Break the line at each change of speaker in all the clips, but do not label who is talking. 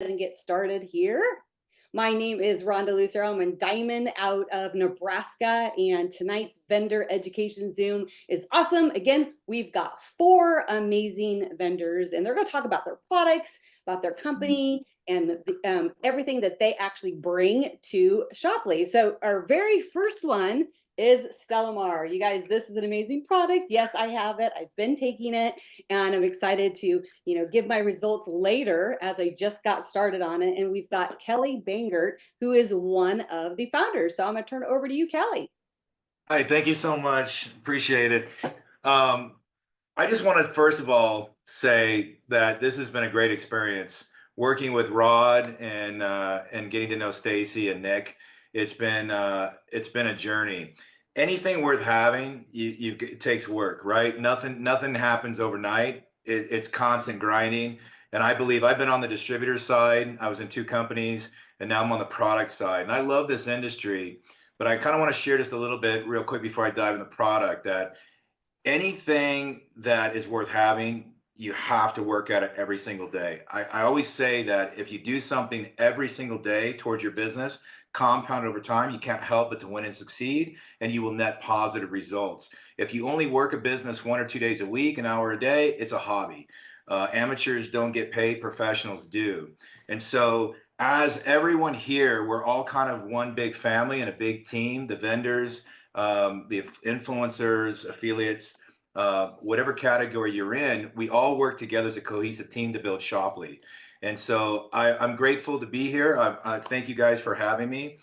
and get started here. My name is Rhonda Lucero. I'm in Diamond out of Nebraska, and tonight's vendor education Zoom is awesome. Again, we've got 4 amazing vendors, and they're going to talk about their products, about their company, and everything that they actually bring to Shopley. So our very first one is Stelomare. You guys, this is an amazing product. Yes, I have it. I've been taking it, and I'm excited to give my results later, as I just got started on it. And we've got Kelly Bangert, who is one of the founders. So I'm going to turn it over to you, Kelly.
Hi, thank you so much. Appreciate it. Um, I just want to first of all say that this has been a great experience working with Rod and getting to know Stacy and Nick. It's been a journey. Anything worth having, it takes work, right? Nothing happens overnight. It's constant grinding. And I believe I've been on the distributor side. I was in 2 companies, and now I'm on the product side. And I love this industry, but I kind of want to share just a little bit real quick before I dive in the product that anything that is worth having, you have to work at it every single day. I always say that if you do something every single day towards your business, compound over time, you can't help but to win and succeed, and you will net positive results. If you only work a business 1 or 2 days a week, an hour a day, it's a hobby. Amateurs don't get paid, professionals do. And so, as everyone here, we're all kind of one big family and a big team, the vendors, the influencers, affiliates, whatever category you're in, we all work together as a cohesive team to build Shopley. And so I'm grateful to be here. I thank you guys for having me.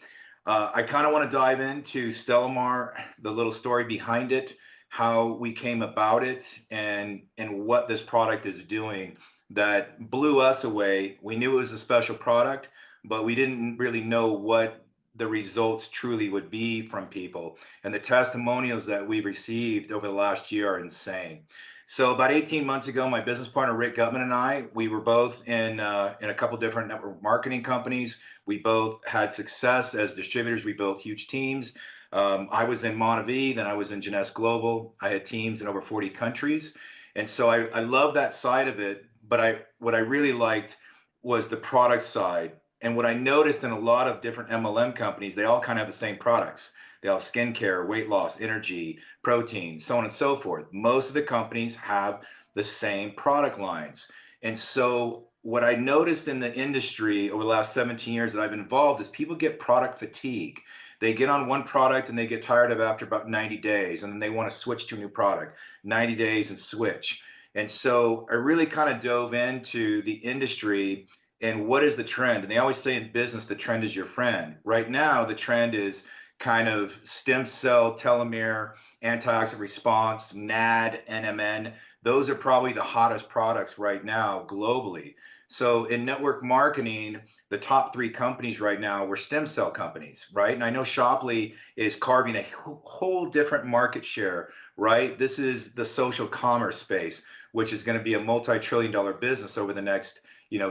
I kind of want to dive into Stelomare, the little story behind it, how we came about it, and what this product is doing that blew us away. We knew it was a special product, but we didn't really know what the results truly would be from people. And the testimonials that we've received over the last year are insane. So about 18 months ago, my business partner Rick Gutman and I, we were both in a couple different network marketing companies. We both had success as distributors. We built huge teams. I was in Montevideo, then I was in Jeunesse Global. I had teams in over 40 countries, and so I love that side of it. But what I really liked was the product side. And what I noticed in a lot of different MLM companies, they all kind of have the same products. They all have skincare, weight loss, energy, protein, so on and so forth. Most of the companies have the same product lines. And so what I noticed in the industry over the last 17 years that I've been involved is people get product fatigue. They get on one product and they get tired of it after about 90 days, and then they want to switch to a new product, 90 days and switch. And so I really kind of dove into the industry and what is the trend. And they always say in business, the trend is your friend. Right now, the trend is kind of stem cell, telomere, antioxidant response, NAD, NMN. Those are probably the hottest products right now globally. So in network marketing, the top 3 companies right now were stem cell companies, right? And I know Shopley is carving a whole different market share, right? This is the social commerce space, which is going to be a multi-trillion-dollar business over the next,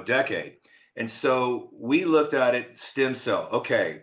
decade. And so we looked at it, stem cell. Okay,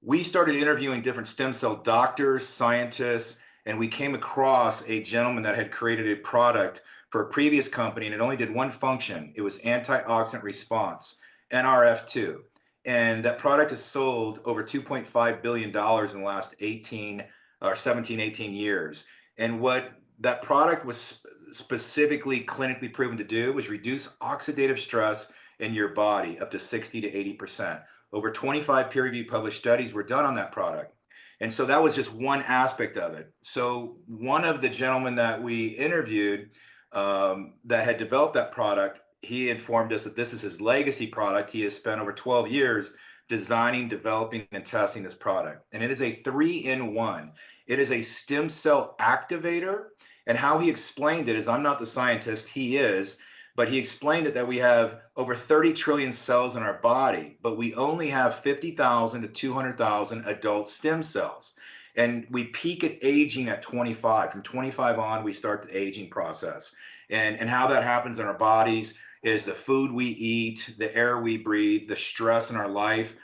we started interviewing different stem cell doctors, scientists, and we came across a gentleman that had created a product for a previous company, and it only did one function. It was antioxidant response, NRF2. And that product has sold over $2.5 billion in the last 18 or 17, 18 years. And what that product was specifically clinically proven to do was reduce oxidative stress in your body up to 60 to 80%. Over 25 peer-reviewed published studies were done on that product. And so that was just one aspect of it. So one of the gentlemen that we interviewed that had developed that product, he informed us that this is his legacy product. He has spent over 12 years designing, developing, and testing this product. And it is a 3-in-1. It is a stem cell activator. And how he explained it is, I'm not the scientist, he is, but he explained it that we have over 30 trillion cells in our body, but we only have 50,000 to 200,000 adult stem cells. And we peak at aging at 25. From 25 on, we start the aging process. And how that happens in our bodies is the food we eat, the air we breathe, the stress in our life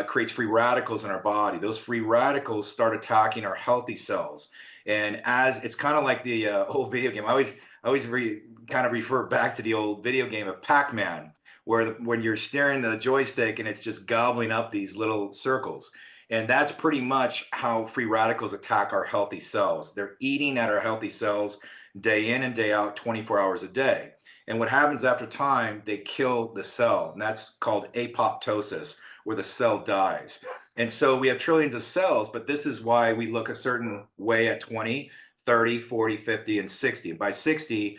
creates free radicals in our body. Those free radicals start attacking our healthy cells. And as it's kind of like the old video game, I always kind of refer back to the old video game of Pac-Man, where when you're steering the joystick and it's just gobbling up these little circles. And that's pretty much how free radicals attack our healthy cells. They're eating at our healthy cells day in and day out, 24 hours a day. And what happens after time, they kill the cell, and that's called apoptosis, where the cell dies. And so we have trillions of cells, but this is why we look a certain way at 20, 30, 40, 50, and 60. And by 60,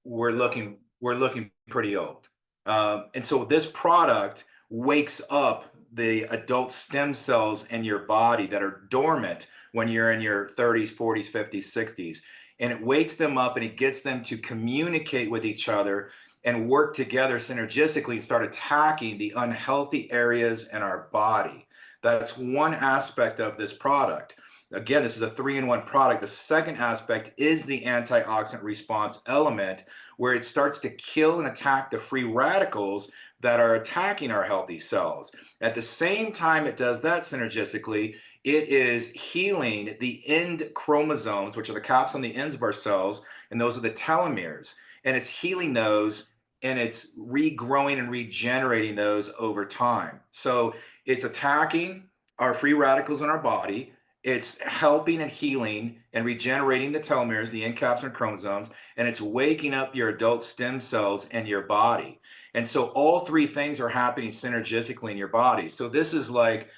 we're looking pretty old. And so this product wakes up the adult stem cells in your body that are dormant when you're in your 30s, 40s, 50s, 60s. And it wakes them up and it gets them to communicate with each other and work together synergistically and start attacking the unhealthy areas in our body. That's one aspect of this product. Again, this is a 3-in-1 product. The second aspect is the antioxidant response element, where it starts to kill and attack the free radicals that are attacking our healthy cells. At the same time it does that synergistically, it is healing the end chromosomes, which are the caps on the ends of our cells, and those are the telomeres. And it's healing those, and it's regrowing and regenerating those over time. So it's attacking our free radicals in our body. It's helping and healing and regenerating the telomeres, the end caps and chromosomes, and it's waking up your adult stem cells in your body. And so all three things are happening synergistically in your body. So this is like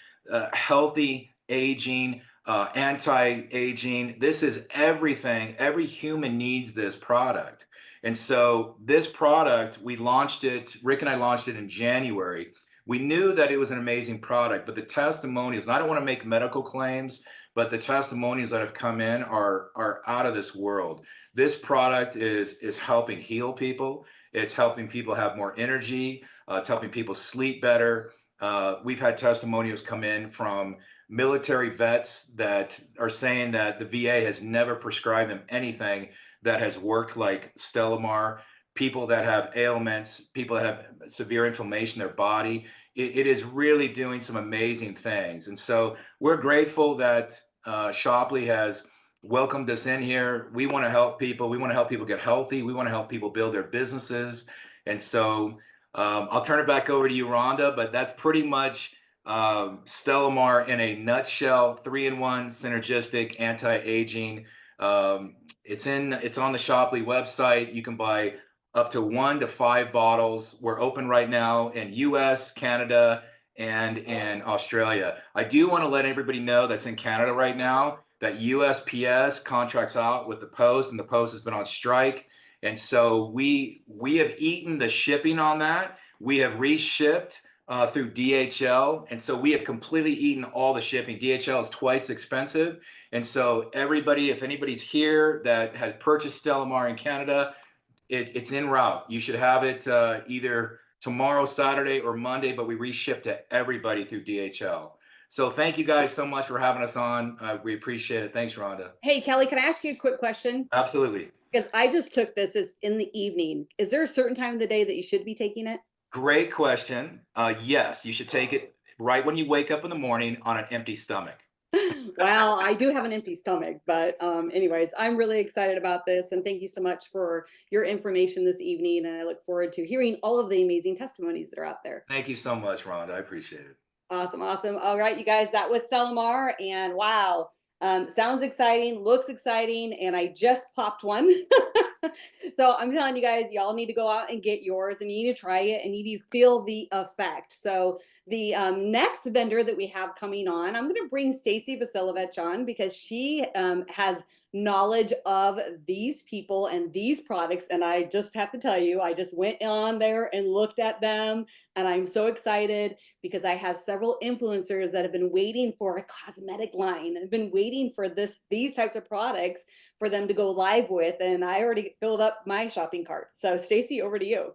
healthy aging, anti-aging. This is everything. Every human needs this product. And so this product, we launched it, Rick and I launched it in January. We knew that it was an amazing product, but the testimonials, and I don't want to make medical claims, but the testimonials that have come in are out of this world. This product is helping heal people. It's helping people have more energy. It's helping people sleep better. We've had testimonials come in from military vets that are saying that the VA has never prescribed them anything that has worked like Stelomare. People that have ailments, people that have severe inflammation in their body. It is really doing some amazing things. And so we're grateful that Shopley has welcomed us in here. We want to help people. We want to help people get healthy. We want to help people build their businesses. And so I'll turn it back over to you, Rhonda, but that's pretty much Stelomare in a nutshell, 3-in-1 synergistic anti-aging. It's on the Shopley website. You can buy up to 1 to 5 bottles. We're open right now in US, Canada, and in Australia. I do want to let everybody know that's in Canada right now that USPS contracts out with the Post, and the Post has been on strike. And so we have eaten the shipping on that. We have reshipped through DHL. And so we have completely eaten all the shipping. DHL is twice expensive. And so everybody, if anybody's here that has purchased Stelomare in Canada, it's en route. You should have it either tomorrow, Saturday, or Monday, but we reship to everybody through DHL. So thank you guys so much for having us on. We appreciate it. Thanks, Rhonda.
Hey, Kelly, can I ask you a quick question?
Absolutely.
Because I just took this as in the evening. Is there a certain time of the day that you should be taking it?
Great question. Yes, you should take it right when you wake up in the morning on an empty stomach.
Well, I do have an empty stomach, but anyways, I'm really excited about this, and thank you so much for your information this evening, and I look forward to hearing all of the amazing testimonies that are out there.
Thank you so much, Rhonda. I appreciate it.
Awesome, awesome. All right, you guys, that was Stelomare, and wow, sounds exciting, looks exciting, and I just popped one. So I'm telling you guys, y'all need to go out and get yours, and you need to try it, and you need to feel the effect. So the next vendor that we have coming on, I'm going to bring Stacy Vasilovich on because she has knowledge of these people and these products. And I just have to tell you, I just went on there and looked at them, and I'm so excited because I have several influencers that have been waiting for a cosmetic line and been waiting for these types of products for them to go live with. And I already filled up my shopping cart. So Stacy, over to you.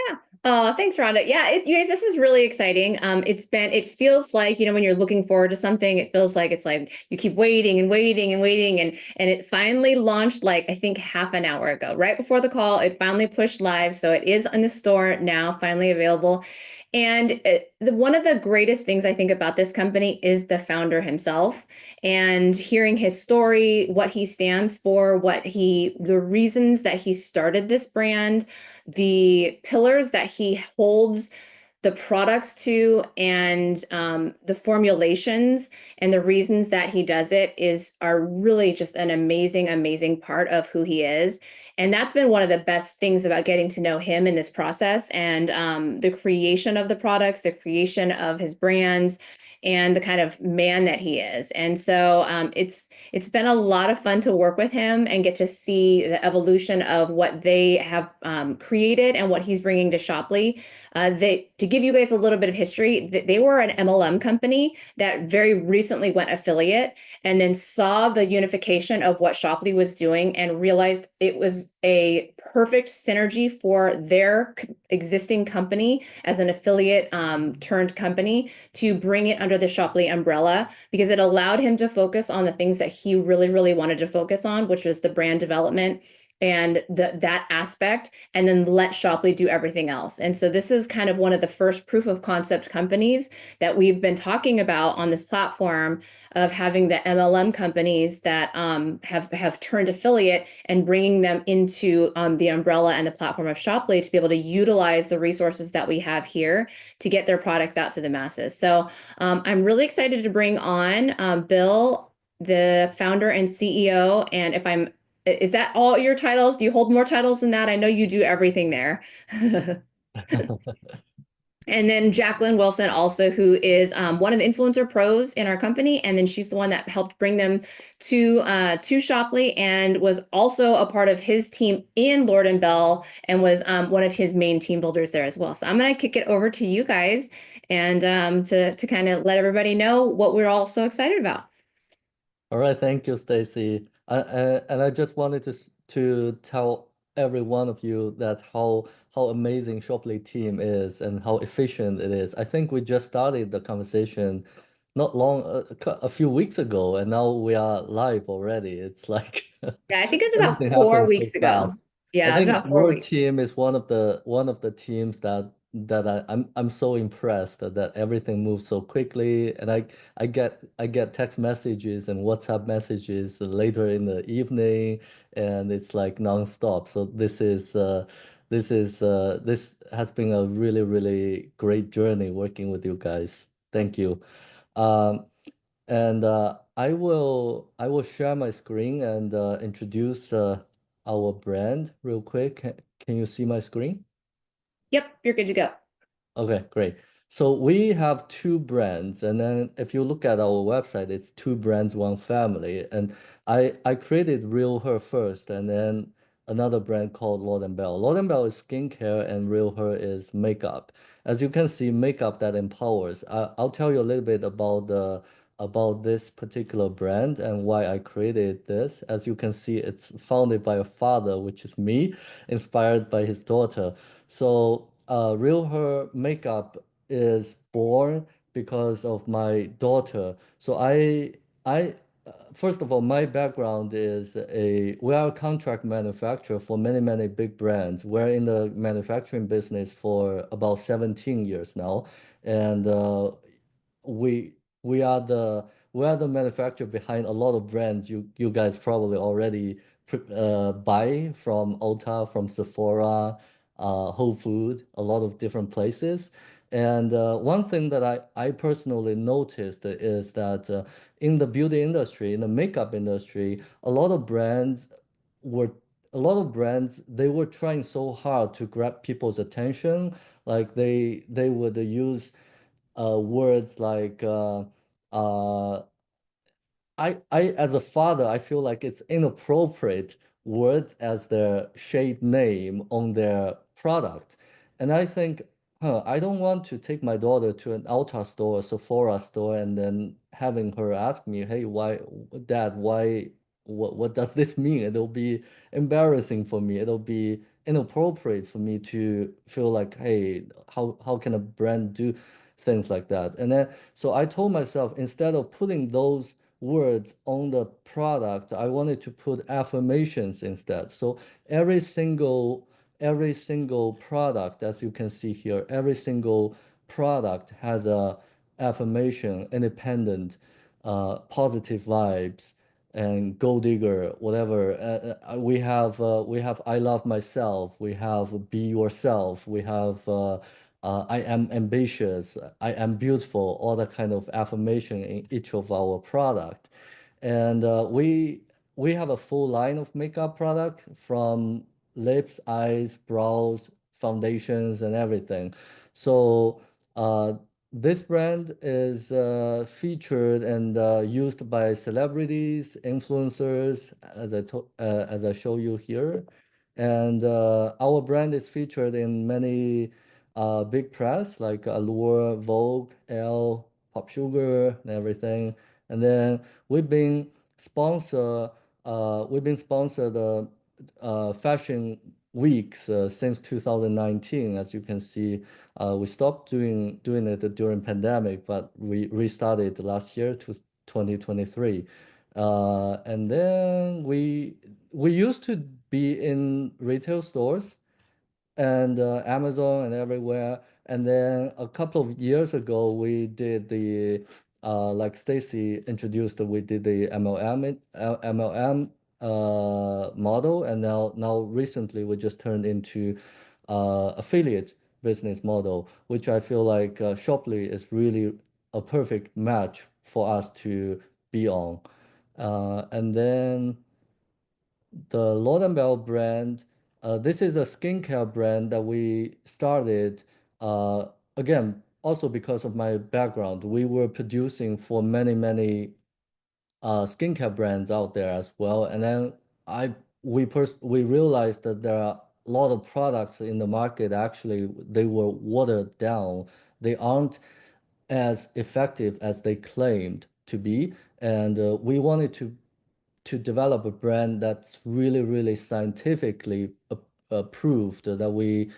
Yeah. Thanks, Rhonda. Yeah, you guys, this is really exciting. It feels like, when you're looking forward to something, it feels like it's like you keep waiting and waiting and waiting. And it finally launched, like, I think half an hour ago, right before the call, it finally pushed live. So it is in the store now, finally available. And one of the greatest things I think about this company is the founder himself, and hearing his story, what he stands for, the reasons that he started this brand, the pillars that he holds the products to, and the formulations and the reasons that he does it are really just an amazing part of who he is. And that's been one of the best things about getting to know him in this process, and the creation of the products, the creation of his brands, and the kind of man that he is. And so it's been a lot of fun to work with him and get to see the evolution of what they have created and what he's bringing to Shoply. To give you guys a little bit of history, they were an MLM company that very recently went affiliate, and then saw the unification of what Shoply was doing and realized it was a perfect synergy for their existing company as an affiliate turned company, to bring it under the Shoply umbrella, because it allowed him to focus on the things that he really wanted to focus on, which was the brand development and that aspect, and then let Shoply do everything else. And so this is kind of one of the first proof of concept companies that we've been talking about on this platform, of having the MLM companies that have turned affiliate and bringing them into the umbrella and the platform of Shoply to be able to utilize the resources that we have here to get their products out to the masses. So I'm really excited to bring on Bill, the founder and CEO. And is that all your titles? Do you hold more titles than that? I know you do everything there. And then Jacqueline Wilson also, who is one of the influencer pros in our company. And then she's the one that helped bring them to Shoply, and was also a part of his team in Lorde&Belle, and was one of his main team builders there as well. So I'm going to kick it over to you guys, and to kind of let everybody know what we're all so excited about.
All right, thank you, Stacy. And I just wanted to tell every one of you that how amazing Shoply team is and how efficient it is. I think we just started the conversation not long a few weeks ago, and now we are live already. It's like
Yeah, I think it was about
everything
4
happens so
weeks ago.
fast.
Yeah,
I
it was
think
about 4
your
weeks.
team is one of the teams that I'm so impressed that everything moves so quickly, and I get text messages and WhatsApp messages later in the evening, and it's like nonstop. So this has been a really great journey working with you guys. Thank you. Um, and I will share my screen and introduce our brand real quick. Can you see my screen?
Yep, you're good to go.
Okay, great. So we have two brands, and then if you look at our website, it's two brands, one family. And I created RealHer first, and then another brand called Lorde&Belle. Lorde&Belle is skincare, and RealHer is makeup. As you can see, makeup that empowers. I'll tell you a little bit about this particular brand and why I created this. As you can see, it's founded by a father, which is me, inspired by his daughter. So Real Her Makeup is born because of my daughter. So I first of all, my background is we are a contract manufacturer for many big brands. We're in the manufacturing business for about 17 years now, and we we are the manufacturer behind a lot of brands you guys probably already buy from Ulta, from Sephora, Whole Food, a lot of different places. And one thing that I personally noticed is that in the beauty industry, in the makeup industry, were a lot of brands, they were trying so hard to grab people's attention. Like they would use words like uh, I as a father, I feel like it's inappropriate words as their shade name on their product. And I think, I don't want to take my daughter to an Ulta store, a Sephora store, and then having her ask me, hey, why, Dad, what does this mean? It'll be embarrassing for me. It'll be inappropriate for me to feel like, hey, how can a brand do things like that? And then so I told myself, instead of putting those words on the product, I wanted to put affirmations instead. So every single product, as you can see here, every single product has a affirmation, independent, positive vibes, and gold digger, whatever. We have I love myself. We have be yourself. We have I am ambitious. I am beautiful. All that kind of affirmation in each of our product, and we have a full line of makeup product from lips, eyes, brows, foundations, and everything. So this brand is featured and used by celebrities, influencers, as I show you here. And our brand is featured in many big press like Allure, Vogue, Elle, Pop Sugar, and everything. And then we've been sponsor we've been sponsored fashion weeks since 2019. As you can see, we stopped doing it during pandemic, but we restarted last year to 2023. And then we used to be in retail stores and Amazon and everywhere. And then a couple of years ago, we did the like Stacy introduced, we did the MLM model, and now recently we just turned into affiliate business model, which I feel like Shoply is really a perfect match for us to be on. And then the Lorde&Belle brand, this is a skincare brand that we started, again, also because of my background. We were producing for many skincare brands out there as well. And then we realized that there are a lot of products in the market, actually, they were watered down. They aren't as effective as they claimed to be. And we wanted to develop a brand that's really scientifically approved, that we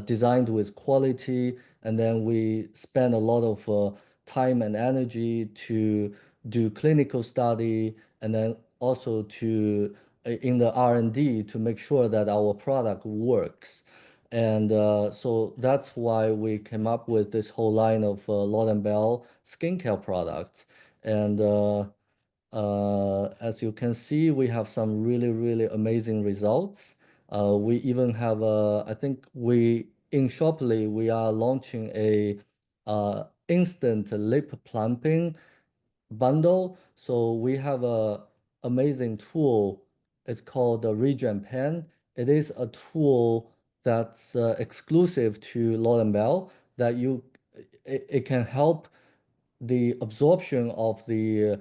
designed with quality, and then we spend a lot of time and energy to do clinical study, and then also to in the R&D to make sure that our product works. And so that's why we came up with this whole line of Lorde&Belle skincare products. And as you can see, we have some really amazing results. We even have I think in Shoply, we are launching a instant lip plumping bundle. So we have a amazing tool. It's called the Regen Pen. It is a tool that's exclusive to Lorde&Belle, that it can help the absorption of the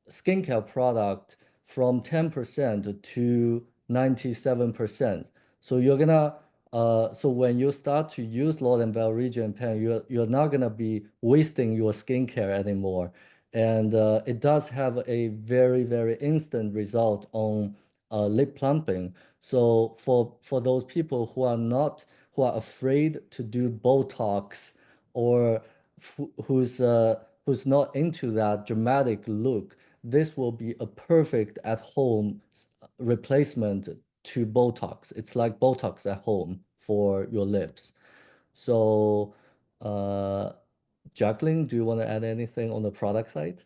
skincare product from 10% to 97%. So so when you start to use Lorde&Belle Regen Pen, you're not gonna be wasting your skincare anymore. And it does have a very instant result on lip plumping. So for those people who are afraid to do Botox, or who's not into that dramatic look, this will be a perfect at-home replacement to Botox. It's like Botox at home for your lips. So, Jacqueline, do you want to add anything on the product side?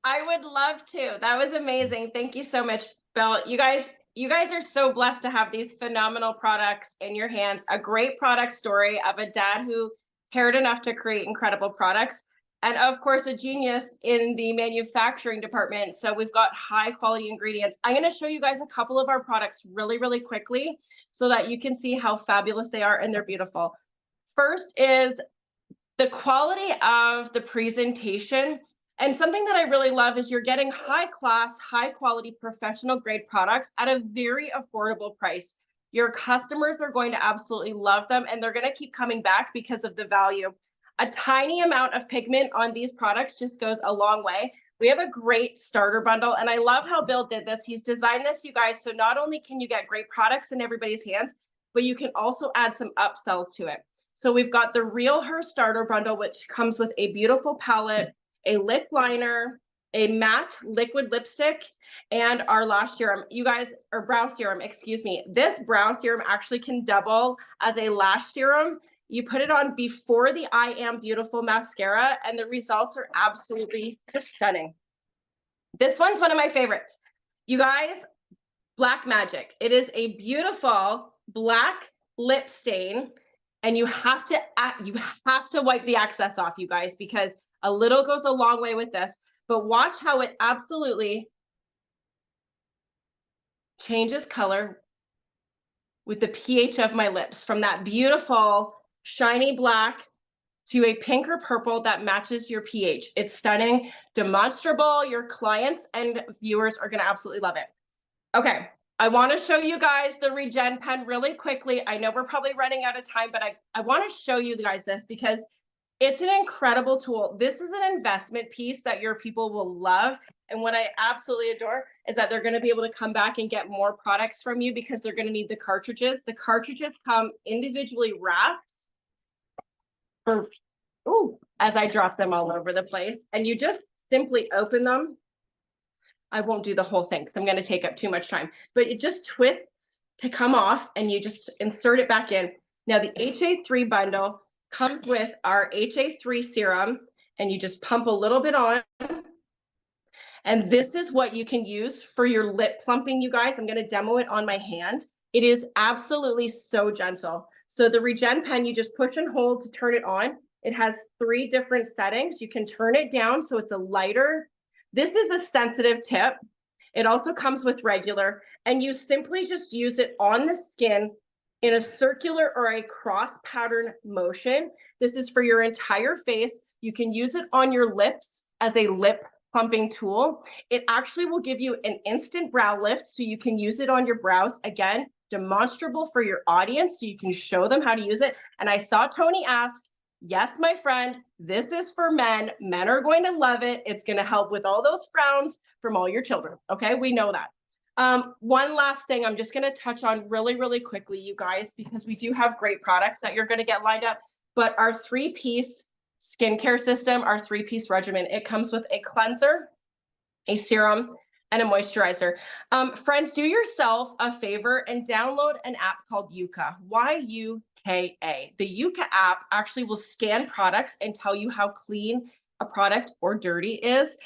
I would love to. That was amazing. Thank you so much, Belle. You guys are so blessed to have these phenomenal products in your hands. A great product story of a dad who cared enough to create incredible products. And of course, a genius in the manufacturing department. So we've got high quality ingredients. I'm going to show you guys a couple of our products really quickly so that you can see how fabulous they are, and they're beautiful. First is the quality of the presentation. And something that I really love is you're getting high class, high quality, professional grade products at a very affordable price. Your customers are going to absolutely love them, and they're going to keep coming back because of the value. A tiny amount of pigment on these products just goes a long way. We have a great starter bundle, and I love how Bill did this. He's designed this, you guys, so not only can you get great products in everybody's hands, but you can also add some upsells to it. So we've got the RealHer starter bundle, which comes with a beautiful palette, a lip liner, a matte liquid lipstick, and our lash serum. You guys, or brow serum, excuse me. This brow serum actually can double as a lash serum. You put it on before the I Am Beautiful mascara, and the results are absolutely just stunning. This one's one of my favorites. You guys, Black Magic. It is a beautiful black lip stain, and you have to wipe the excess off, you guys, because a little goes a long way with this. But watch how it absolutely changes color with the pH of my lips, from that beautiful shiny black to a pink or purple that matches your pH. It's stunning, demonstrable. Your clients and viewers are going to absolutely love it. Okay, I want to show you guys the Regen pen really quickly. I know we're probably running out of time, but I want to show you guys this because it's an incredible tool. This is an investment piece that your people will love. And what I absolutely adore is that they're going to be able to come back and get more products from you because they're going to need the cartridges. The cartridges come individually wrapped for, as I drop them all over the place. And you just simply open them. I won't do the whole thing because I'm going to take up too much time, but it just twists to come off and you just insert it back in. Now the HA3 bundle comes with our HA3 serum, and you just pump a little bit on. And this is what you can use for your lip plumping, you guys. I'm going to demo it on my hand. It is absolutely so gentle. So the Regen pen, you just push and hold to turn it on. It has 3 different settings. You can turn it down so it's a lighter. This is a sensitive tip. It also comes with regular, and you simply just use it on the skin in a circular or a cross pattern motion. This is for your entire face. You can use it on your lips as a lip plumping tool. It actually will give you an instant brow lift, so you can use it on your brows. Again, demonstrable for your audience, so you can show them how to use it. And I saw Tony ask, yes, my friend, this is for men. Men are going to love it. It's going to help with all those frowns from all your children. Okay, we know that. One last thing I'm just going to touch on really, really quickly, you guys, because we do have great products that you're going to get lined up. But our 3-piece skincare system, our 3-piece regimen, it comes with a cleanser, a serum, and a moisturizer. Friends, do yourself a favor and download an app called Yuka, Y-U-K-A. The Yuka app actually will scan products and tell you how clean a product or dirty is.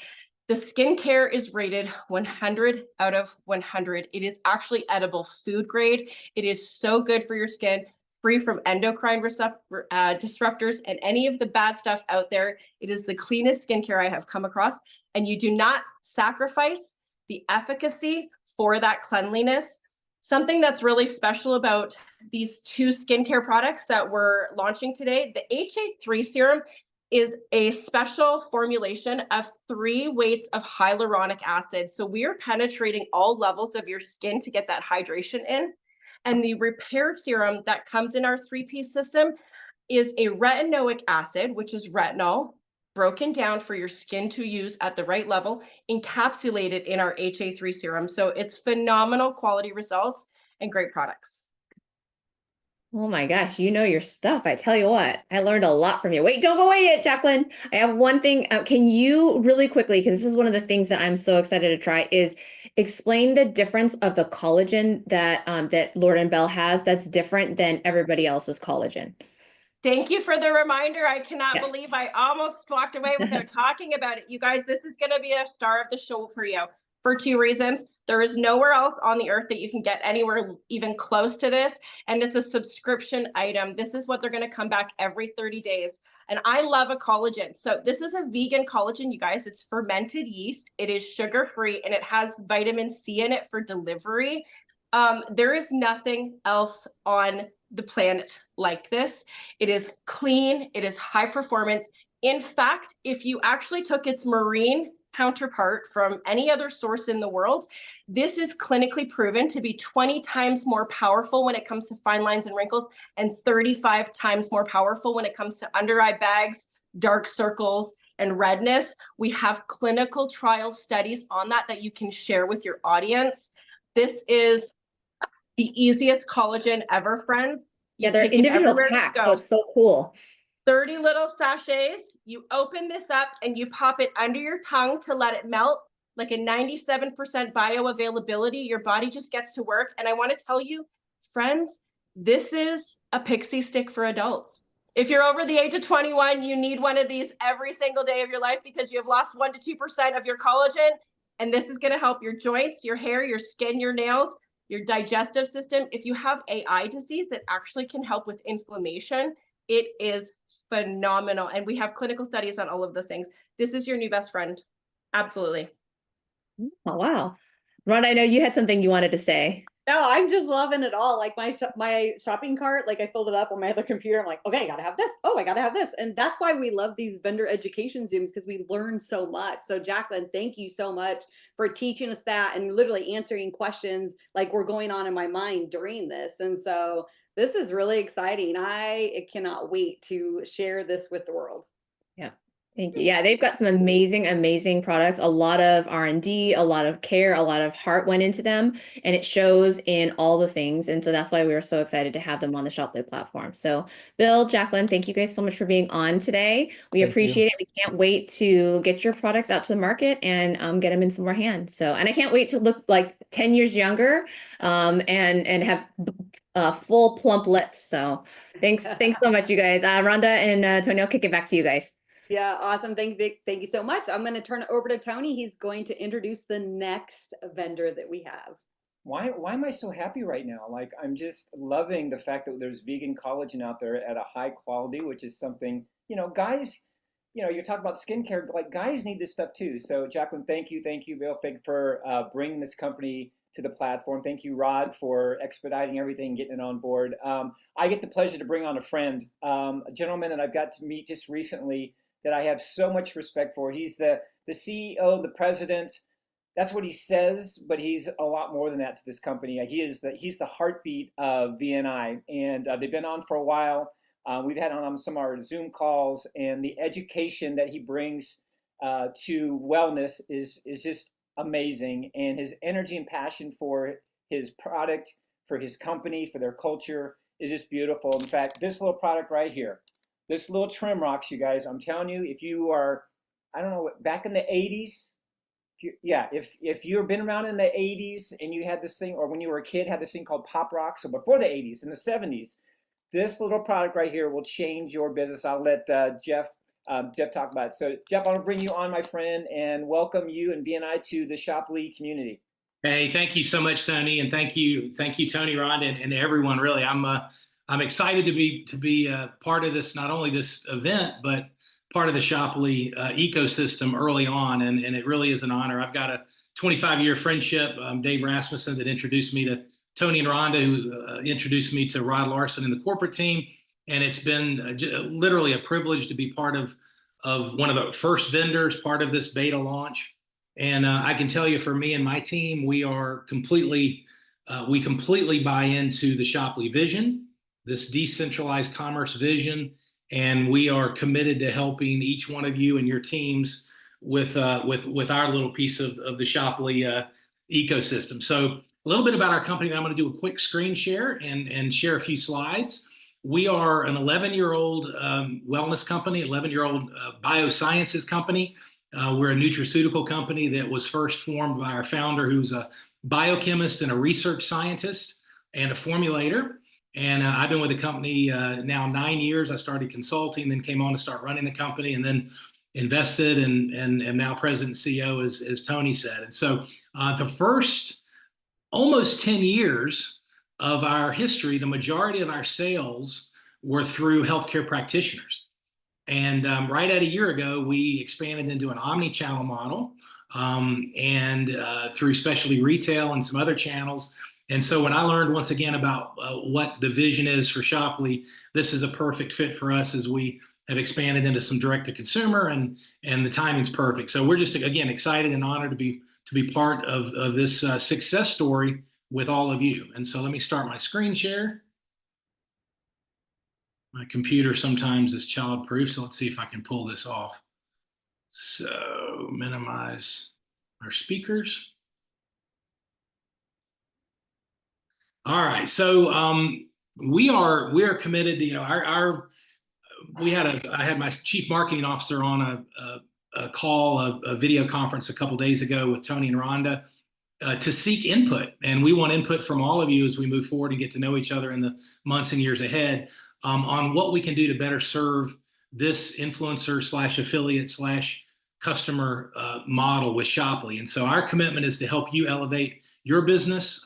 The skincare is rated 100 out of 100. It is actually edible food grade. It is so good for your skin, free from endocrine disruptors and any of the bad stuff out there. It is the cleanest skincare I have come across, and you do not sacrifice the efficacy for that cleanliness. Something that's really special about these 2 skincare products that we're launching today, the HA3 serum is a special formulation of 3 weights of hyaluronic acid. So we are penetrating all levels of your skin to get that hydration in. And the repair serum that comes in our 3-piece system is a retinoic acid, which is retinol, broken down for your skin to use at the right level, encapsulated in our HA3 serum. So it's phenomenal quality results and great products.
Oh my gosh, you know your stuff. I tell you what, I learned a lot from you. Wait, don't go away yet, Jacqueline. I have one thing. Can you really quickly, because this is one of the things that I'm so excited to try, is explain the difference of the collagen that that Lorde&Belle has that's different than everybody else's collagen.
Thank you for the reminder. I cannot
Yes.
believe I almost walked away without talking about it. You guys, this is going to be a star of the show for you for 2 reasons. There is nowhere else on the earth that you can get anywhere even close to this. And it's a subscription item. This is what they're going to come back every 30 days. And I love a collagen. So this is a vegan collagen, you guys. It's fermented yeast. It is sugar-free, and it has vitamin C in it for delivery. There is nothing else on the planet like this. It is clean. It is high performance. In fact, if you actually took its marine counterpart from any other source in the world, this is clinically proven to be 20 times more powerful when it comes to fine lines and wrinkles, and 35 times more powerful when it comes to under eye bags, dark circles, and redness. We have clinical trial studies on that you can share with your audience. This is the easiest collagen ever, friends.
Yeah, they're individual packs, so it's so cool.
30 little sachets. You open this up and you pop it under your tongue to let it melt, like a 97% bioavailability. Your body just gets to work. And I want to tell you, friends, this is a pixie stick for adults. If you're over the age of 21, you need one of these every single day of your life because you have lost 1 to 2% of your collagen. And this is going to help your joints, your hair, your skin, your nails, your digestive system. If you have a eye disease that actually can help with inflammation, it is phenomenal. And we have clinical studies on all of those things. This is your new best friend. Absolutely.
Oh, wow. Ron, I know you had something you wanted to say.
No, I'm just loving it all. Like my shopping cart, like I filled it up on my other computer. I'm like, okay, I gotta have this. Oh, I gotta have this. And that's why we love these vendor education Zooms, because we learn so much. So Jacqueline, thank you so much for teaching us that and literally answering questions like were going on in my mind during this. And so this is really exciting. I cannot wait to share this with the world.
Yeah. Thank you. Yeah, they've got some amazing, amazing products. A lot of R&D, a lot of care, a lot of heart went into them, and it shows in all the things. And so that's why we were so excited to have them on the Shoply platform. So Bill, Jacqueline, thank you guys so much for being on today. We appreciate it. We can't wait to get your products out to the market and get them in some more hands. So, and I can't wait to look like 10 years younger and have full plump lips. So thanks so much, you guys. Rhonda and Tony, I'll kick it back to you guys.
Yeah, awesome. Thank you so much. I'm going to turn it over to Tony. He's going to introduce the next vendor that we have.
Why am I so happy right now? Like, I'm just loving the fact that there's vegan collagen out there at a high quality, which is something, guys, you're talking about skincare, like guys need this stuff too. So Jacqueline, thank you, Bill, thank you for bringing this company to the platform. Thank you, Rod, for expediting everything, getting it on board. I get the pleasure to bring on a friend, a gentleman that I've got to meet just recently that I have so much respect for. He's the CEO, the president. That's what he says, but he's a lot more than that to this company. He's the heartbeat of VNI, and they've been on for a while. We've had on some of our Zoom calls, and the education that he brings to wellness is just amazing. And his energy and passion for his product, for his company, for their culture is just beautiful. In fact, this little product right here, this little trim rocks, you guys. I'm telling you, if you are, I don't know, back in the 80s, if you've been around in the 80s and you had this thing, or when you were a kid, had this thing called Pop Rocks, so before the 80s, in the 70s, this little product right here will change your business. I'll let Jeff talk about it. So Jeff, I'll bring you on, my friend, and welcome you and BNI to the Shoply community.
Hey, thank you so much, Tony, and thank you, Tony, Ron, and everyone. Really, I'm excited to be part of this, not only this event, but part of the Shoply ecosystem early on, and it really is an honor. I've got a 25-year friendship. Dave Rasmussen that introduced me to Tony and Rhonda, who introduced me to Rod Larson and the corporate team, and it's been literally a privilege to be part of one of the first vendors, part of this beta launch. And I can tell you, for me and my team, we completely buy into the Shoply vision, this decentralized commerce vision, and we are committed to helping each one of you and your teams with our little piece of the Shoply ecosystem. So a little bit about our company. I'm going to do a quick screen share and share a few slides. We are an 11-year-old wellness company, 11-year-old biosciences company. We're a nutraceutical company that was first formed by our founder, who's a biochemist and a research scientist and a formulator. And I've been with the company now 9 years. I started consulting, then came on to start running the company, and then invested and now president and CEO, as Tony said. And so the first almost 10 years of our history, the majority of our sales were through healthcare practitioners. And right at a year ago, we expanded into an omni-channel model and through specialty retail and some other channels. And so when I learned once again about what the vision is for Shoply, this is a perfect fit for us as we have expanded into some direct-to-consumer, and the timing's perfect. So we're just, again, excited and honored to be part of this success story with all of you. And so let me start my screen share. My computer sometimes is child-proof, so let's see if I can pull this off. So minimize our speakers. All right, so we are committed to, I had my chief marketing officer on a call, a video conference a couple days ago with Tony and Rhonda to seek input, and we want input from all of you as we move forward and get to know each other in the months and years ahead on what we can do to better serve this influencer slash affiliate slash customer model with Shoply. And so our commitment is to help you elevate your business,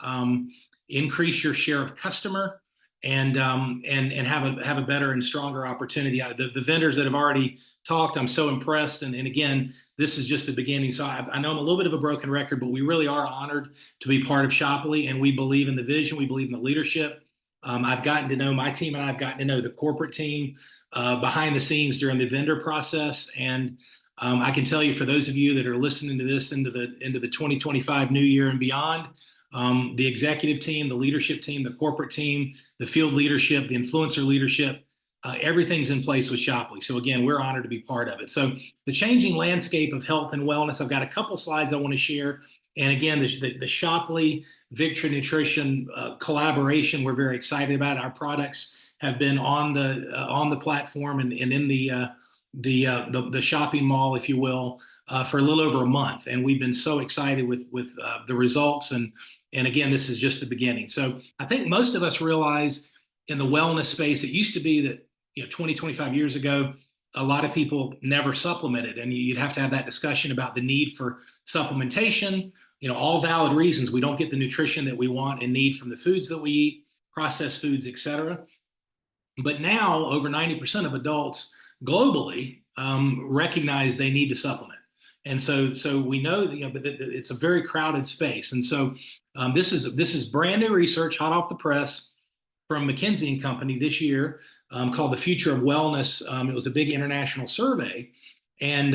increase your share of customer, and have a better and stronger opportunity. The vendors that have already talked, I'm so impressed. And again, this is just the beginning. So I know I'm a little bit of a broken record, but we really are honored to be part of Shoply, and we believe in the vision. We believe in the leadership. I've gotten to know my team, and I've gotten to know the corporate team behind the scenes during the vendor process. And I can tell you, for those of you that are listening to this into the 2025 new year and beyond, the executive team, the leadership team, the corporate team, the field leadership, the influencer leadership, everything's in place with Shoply. So again, we're honored to be part of it. So the changing landscape of health and wellness, I've got a couple slides I want to share. And again, the Shoply Victory Nutrition collaboration, we're very excited about. Our products have been on the platform and in the shopping mall, if you will, for a little over a month, and we've been so excited with the results. And again, this is just the beginning. So I think most of us realize in the wellness space, it used to be that 20, 25 years ago, a lot of people never supplemented, and you'd have to have that discussion about the need for supplementation. All valid reasons. We don't get the nutrition that we want and need from the foods that we eat, processed foods, et cetera. But now over 90% of adults globally recognize they need to supplement. And so we know that, it's a very crowded space. And so this is brand new research, hot off the press, from McKinsey & Company this year, called The Future of Wellness. It was a big international survey, and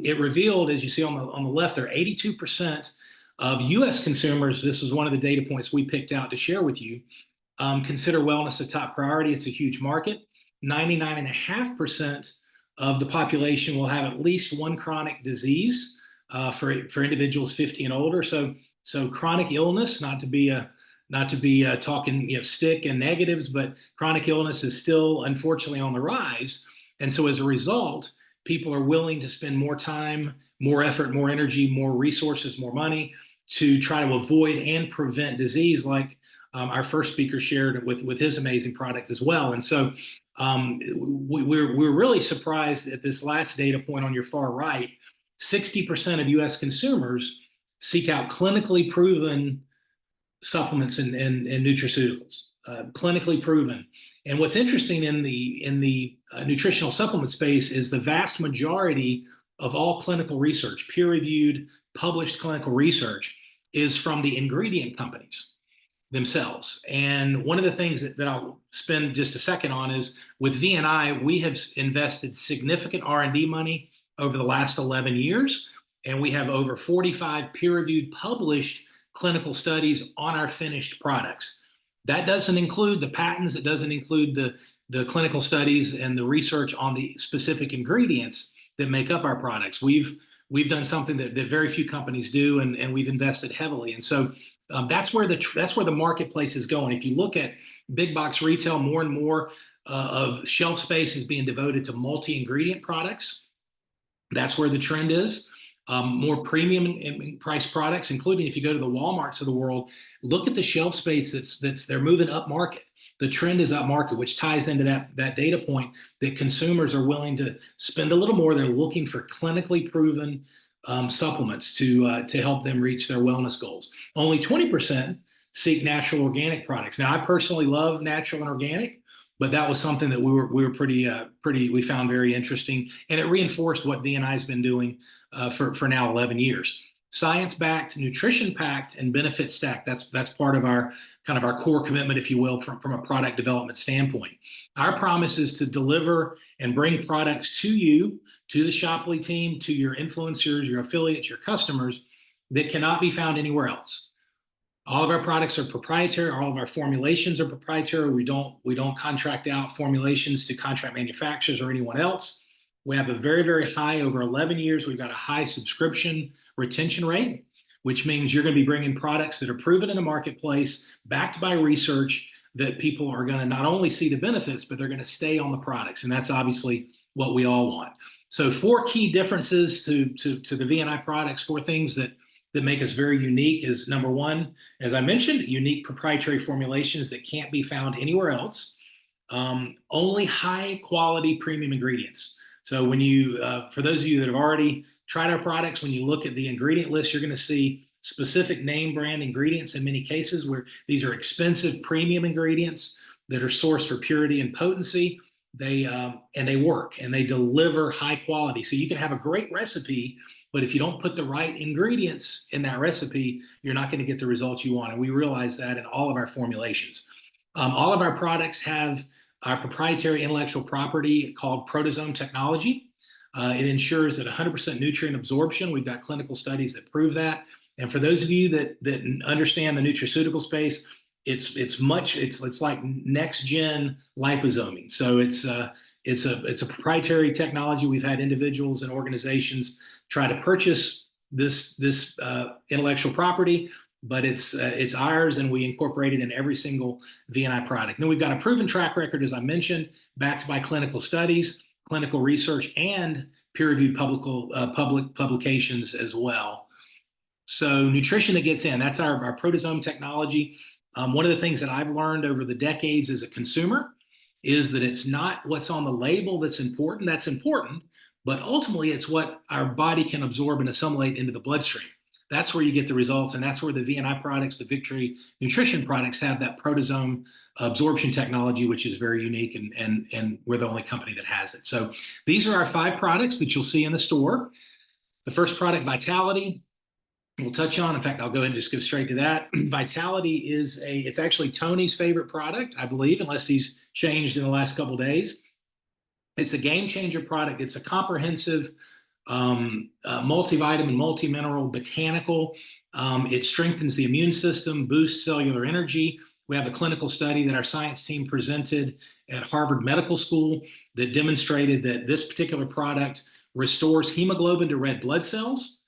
it revealed, as you see on the left there, 82% of U.S. consumers, this was one of the data points we picked out to share with you, consider wellness a top priority. It's a huge market. 99.5% of the population will have at least one chronic disease for individuals 50 and older. So chronic illness, not to be talking stick and negatives, but chronic illness is still unfortunately on the rise. And so as a result, people are willing to spend more time, more effort, more energy, more resources, more money to try to avoid and prevent disease, like our first speaker shared with his amazing product as well. And so we're really surprised at this last data point on your far right. 60% of U.S. consumers seek out clinically proven supplements and nutraceuticals, clinically proven. And what's interesting in the nutritional supplement space is the vast majority of all clinical research, peer-reviewed, published clinical research, is from the ingredient companies themselves. And one of the things that I'll spend just a second on is with V&I, we have invested significant R&D money over the last 11 years, and we have over 45 peer-reviewed published clinical studies on our finished products. That doesn't include the patents. It doesn't include the clinical studies and the research on the specific ingredients that make up our products. We've done something that very few companies do, and we've invested heavily. And so that's where the marketplace is going. If you look at big box retail, more and more of shelf space is being devoted to multi-ingredient products. That's where the trend is. More premium and price products, including if you go to the Walmarts of the world, look at the shelf space they're moving up market. The trend is up market, which ties into that data point that consumers are willing to spend a little more. They're looking for clinically proven supplements to help them reach their wellness goals. Only 20% seek natural organic products. Now, I personally love natural and organic, but that was something that we were we found very interesting, and it reinforced what V&I has been doing for now 11 years. Science-backed, nutrition-packed, and benefit-stacked. That's part of our kind of our core commitment, if you will, from a product development standpoint. Our promise is to deliver and bring products to you, to the Shoply team, to your influencers, your affiliates, your customers, that cannot be found anywhere else. All of our products are proprietary. All of our formulations are proprietary. We don't contract out formulations to contract manufacturers or anyone else. We have a very, very high, over 11 years, we've got a high subscription retention rate, which means you're going to be bringing products that are proven in the marketplace, backed by research, that people are going to not only see the benefits, but they're going to stay on the products. And that's obviously what we all want. So 4 key differences to the V&I products, 4 things that make us very unique is, number 1, as I mentioned, unique proprietary formulations that can't be found anywhere else. only high quality premium ingredients. So when you, for those of you that have already tried our products, when you look at the ingredient list, you're going to see specific name brand ingredients in many cases, where these are expensive premium ingredients that are sourced for purity and potency. And they work and they deliver high quality. So you can have a great recipe, but if you don't put the right ingredients in that recipe, you're not going to get the results you want. And we realize that in all of our formulations. All of our products have our proprietary intellectual property called proteasome technology. It ensures that 100% nutrient absorption. We've got clinical studies that prove that. And for those of you that understand the nutraceutical space, it's like next gen liposoming. So it's a proprietary technology. We've had individuals and organizations try to purchase this intellectual property, but it's ours, and we incorporate it in every single VNI product. And then we've got a proven track record, as I mentioned, backed by clinical studies, clinical research, and peer-reviewed public publications as well. So nutrition that gets in, that's our proteasome technology. One of the things that I've learned over the decades as a consumer is that it's not what's on the label that's important. That's important, but ultimately it's what our body can absorb and assimilate into the bloodstream. That's where you get the results, and that's where the VNI products, the Victory Nutrition products, have that proteasome absorption technology, which is very unique, and we're the only company that has it. So these are our 5 products that you'll see in the store. The first product, Vitality, we'll touch on. In fact, I'll go ahead and just go straight to that. Vitality it's actually Tony's favorite product, I believe, unless he's changed in the last couple of days. It's a game changer product. It's a comprehensive multivitamin, multi-mineral, botanical. It strengthens the immune system, boosts cellular energy. We have a clinical study that our science team presented at Harvard Medical School that demonstrated that this particular product restores hemoglobin to red blood cells.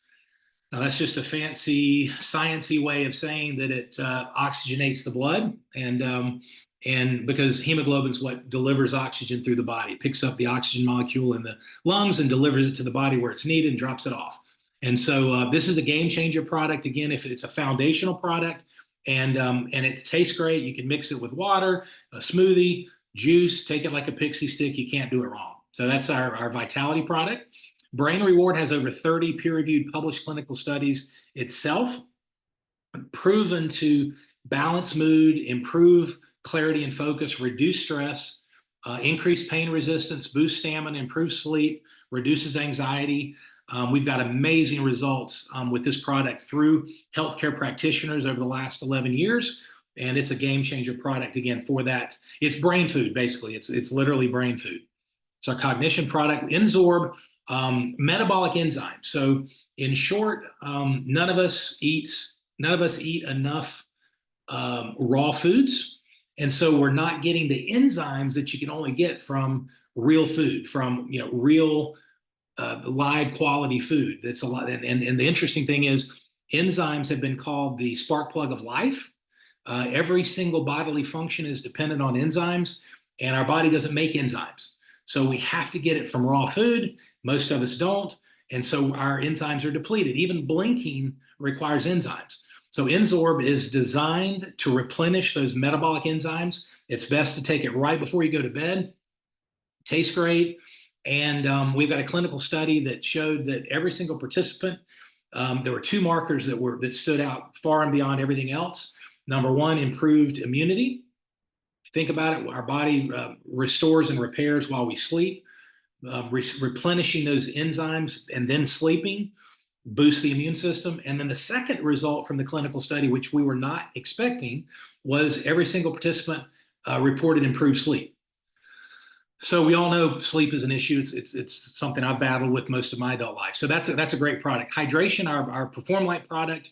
Now, that's just a fancy, sciencey way of saying that it oxygenates the blood, and because hemoglobin is what delivers oxygen through the body. It picks up the oxygen molecule in the lungs and delivers it to the body where it's needed and drops it off. And so this is a game changer product. Again, if it's a foundational product and it tastes great, you can mix it with water, a smoothie, juice, take it like a pixie stick. You can't do it wrong. So that's our Vitality product. Brain Reward has over 30 peer-reviewed published clinical studies itself, proven to balance mood, improve clarity and focus, reduce stress, increase pain resistance, boost stamina, improve sleep, reduces anxiety. We've got amazing results with this product through healthcare practitioners over the last 11 years. And it's a game changer product, again, for that. It's brain food, basically. It's literally brain food. It's our cognition product, Nzorb, metabolic enzymes. So in short, none of us eat enough raw foods. And so we're not getting the enzymes that you can only get from real food, from real live quality food. That's a lot. And the interesting thing is, enzymes have been called the spark plug of life. Every single bodily function is dependent on enzymes, and our body doesn't make enzymes. So we have to get it from raw food. Most of us don't. And so our enzymes are depleted. Even blinking requires enzymes. So Nzorb is designed to replenish those metabolic enzymes. It's best to take it right before you go to bed. Tastes great. And we've got a clinical study that showed that every single participant, there were 2 markers that stood out far and beyond everything else. Number 1, improved immunity. Think about it, our body restores and repairs while we sleep. Replenishing those enzymes and then sleeping boosts the immune system. And then the second result from the clinical study, which we were not expecting, was every single participant reported improved sleep. So we all know sleep is an issue. It's something I've battled with most of my adult life. So that's a great product. Hydration, our Perform Light product,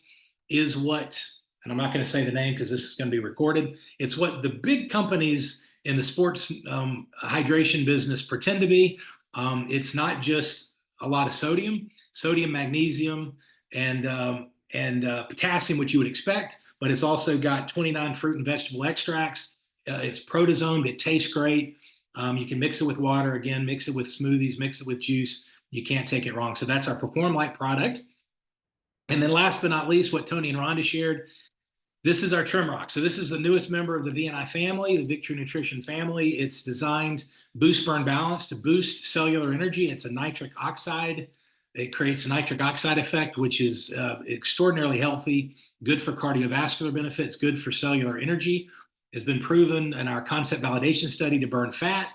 is what, and I'm not going to say the name because this is going to be recorded, it's what the big companies in the sports hydration business pretend to be. It's not just a lot of sodium, magnesium, and potassium, which you would expect, but it's also got 29 fruit and vegetable extracts. It's proteasome. It tastes great. You can mix it with water, again, mix it with smoothies, mix it with juice. You can't take it wrong. So that's our Perform Light product. And then last but not least, what Tony and Rhonda shared, This is our Trim Rock. So this is the newest member of the VNI family, the Victory Nutrition family. It's designed boost burn balance to boost cellular energy. It's a nitric oxide. It creates a nitric oxide effect, which is extraordinarily healthy, good for cardiovascular benefits, good for cellular energy. It's been proven in our concept validation study to burn fat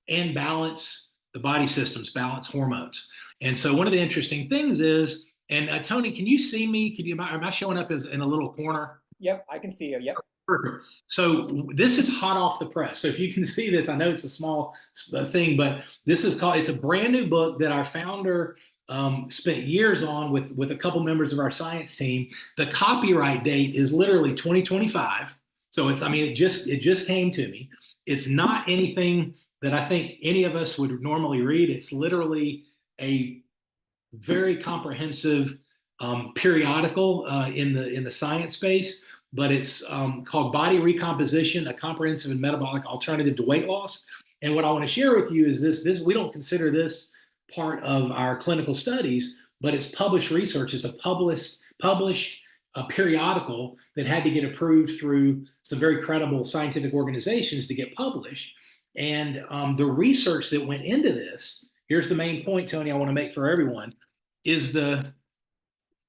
and balance the body systems, balance hormones. And so one of the interesting things is, and Tony, can you see me? Am I showing up as in a little corner?
Yep, I can see you. Yep.
Perfect. So this is hot off the press. So if you can see this, I know it's a small thing, but this is called, it's a brand new book that our founder spent years on with a couple members of our science team. The copyright date is literally 2025. So it's, I mean, it just came to me. It's not anything that I think any of us would normally read. It's literally a very comprehensive periodical in the science space, but it's called Body Recomposition, a comprehensive and metabolic alternative to weight loss. And what I want to share with you is this we don't consider this part of our clinical studies, but it's published research. It's a published periodical that had to get approved through some very credible scientific organizations to get published. And the research that went into this, here's the main point, Tony, I want to make for everyone, is the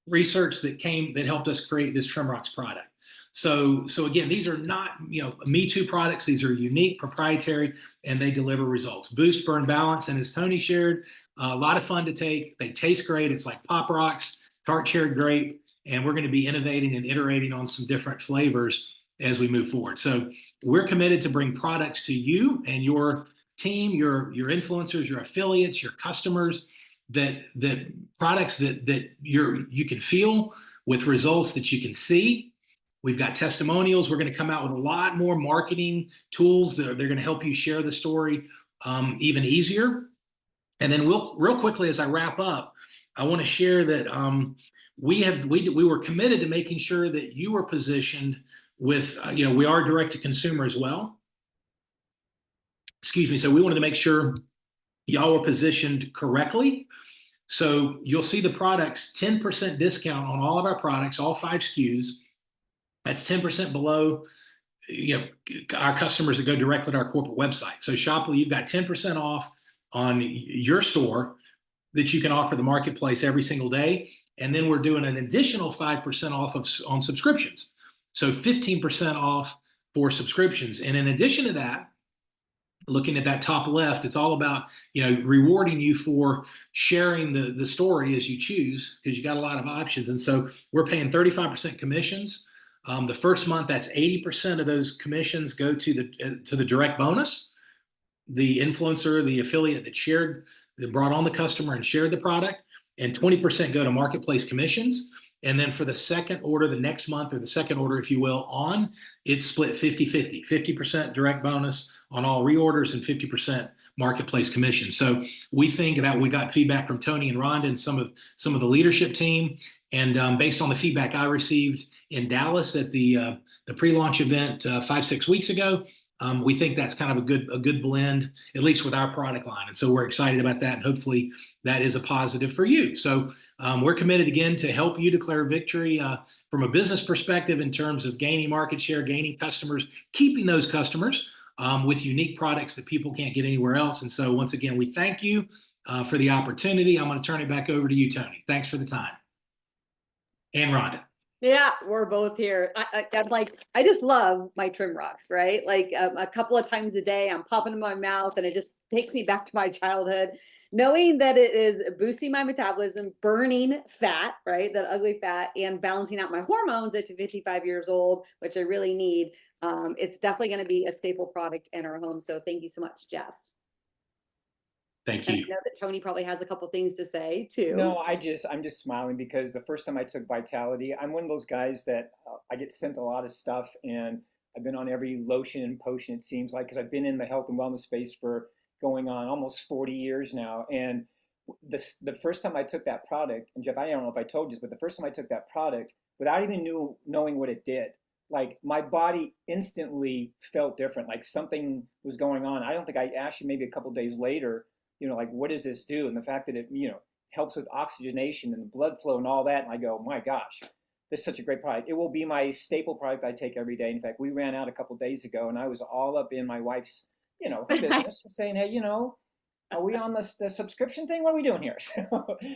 research that helped us create this TrimRox product. So again, these are not, Me Too products. These are unique, proprietary, and they deliver results. Boost, burn, balance, and as Tony shared, a lot of fun to take. They taste great. It's like Pop Rocks, tart cherry grape, and we're going to be innovating and iterating on some different flavors as we move forward. So we're committed to bring products to you and your team, your influencers, your affiliates, your customers, that products that you can feel with results that you can see. We've got testimonials. We're going to come out with a lot more marketing tools that they're going to help you share the story even easier. And then real quickly, as I wrap up, I want to share that we were committed to making sure that you were positioned with, we are direct to consumer as well. Excuse me. So we wanted to make sure y'all were positioned correctly. So you'll see the products, 10% discount on all of our products, all 5 SKUs. That's 10% below, our customers that go directly to our corporate website. So Shoply, you've got 10% off on your store that you can offer the marketplace every single day. And then we're doing an additional 5% off on subscriptions. So 15% off for subscriptions. And in addition to that, looking at that top left, it's all about, rewarding you for sharing the story as you choose, because you got a lot of options. And so we're paying 35% commissions. The first month, that's 80% of those commissions go to the direct bonus, the influencer, the affiliate that brought on the customer and shared the product, and 20% go to marketplace commissions. And then for the second order, the next month, or the second order, if you will, it's split 50-50, 50% direct bonus on all reorders and 50% marketplace commission. So we think that we got feedback from Tony and Rhonda and some of the leadership team. And based on the feedback I received in Dallas at the pre-launch event 5-6 weeks ago, we think that's kind of a good blend, at least with our product line. And so we're excited about that. And hopefully that is a positive for you. So we're committed again to help you declare victory from a business perspective in terms of gaining market share, gaining customers, keeping those customers with unique products that people can't get anywhere else. And so once again, we thank you for the opportunity. I'm going to turn it back over to you, Tony. Thanks for the time. And Rhonda.
Yeah, we're both here. I'm like, I just love my Trim Rocks, right? Like a couple of times a day, I'm popping in my mouth, and it just takes me back to my childhood, knowing that it is boosting my metabolism, burning fat, right? That ugly fat, and balancing out my hormones at 55 years old, which I really need. It's definitely going to be a staple product in our home. So thank you so much, Jeff.
Thank
And
you.
I know that Tony probably has a couple things to say too.
No, I'm just smiling because the first time I took Vitality, I'm one of those guys that I get sent a lot of stuff, and I've been on every lotion and potion, it seems like, because I've been in the health and wellness space for going on almost 40 years now. And the first time I took that product, and Jeff, I don't know if I told you, but the first time I took that product, without even knowing what it did, like my body instantly felt different, like something was going on. I don't think I asked you maybe a couple of days later, like, what does this do? And the fact that it, helps with oxygenation and the blood flow and all that. And I go, my gosh, this is such a great product. It will be my staple product I take every day. In fact, we ran out a couple days ago, and I was all up in my wife's, her business, saying, hey, are we on the subscription thing? What are we doing here?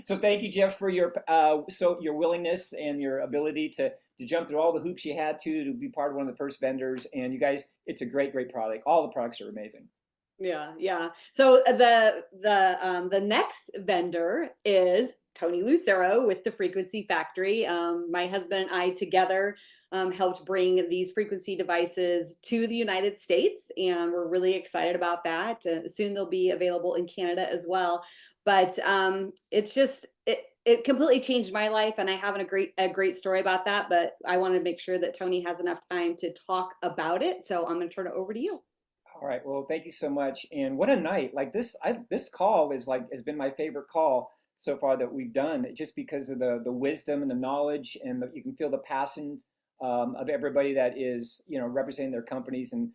So thank you, Jeff, for your your willingness and your ability to jump through all the hoops you had to be part of one of the first vendors. And you guys, it's a great product. All the products are amazing.
Yeah, yeah. So the next vendor is Tony Lucero with the Frequency Factory. My husband and I together helped bring these frequency devices to the United States, and we're really excited about that. Soon they'll be available in Canada as well. But it's just it completely changed my life, and I have a great story about that. But I want to make sure that Tony has enough time to talk about it, so I'm going to turn it over to you.
All right. Well, thank you so much. And what a night! Like this, this call has been my favorite call so far that we've done, just because of the wisdom and the knowledge, and you can feel the passion of everybody that is representing their companies, and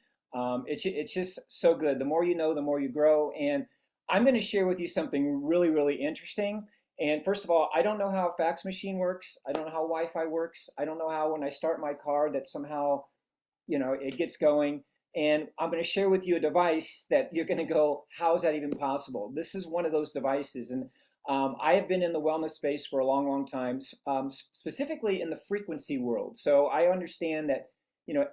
it's just so good. The more you know, the more you grow. And I'm going to share with you something really interesting. And first of all, I don't know how a fax machine works. I don't know how Wi-Fi works. I don't know how when I start my car that somehow it gets going. And I'm going to share with you a device that you're going to go, how is that even possible? This is one of those devices. And I have been in the wellness space for a long time, specifically in the frequency world. So I understand that,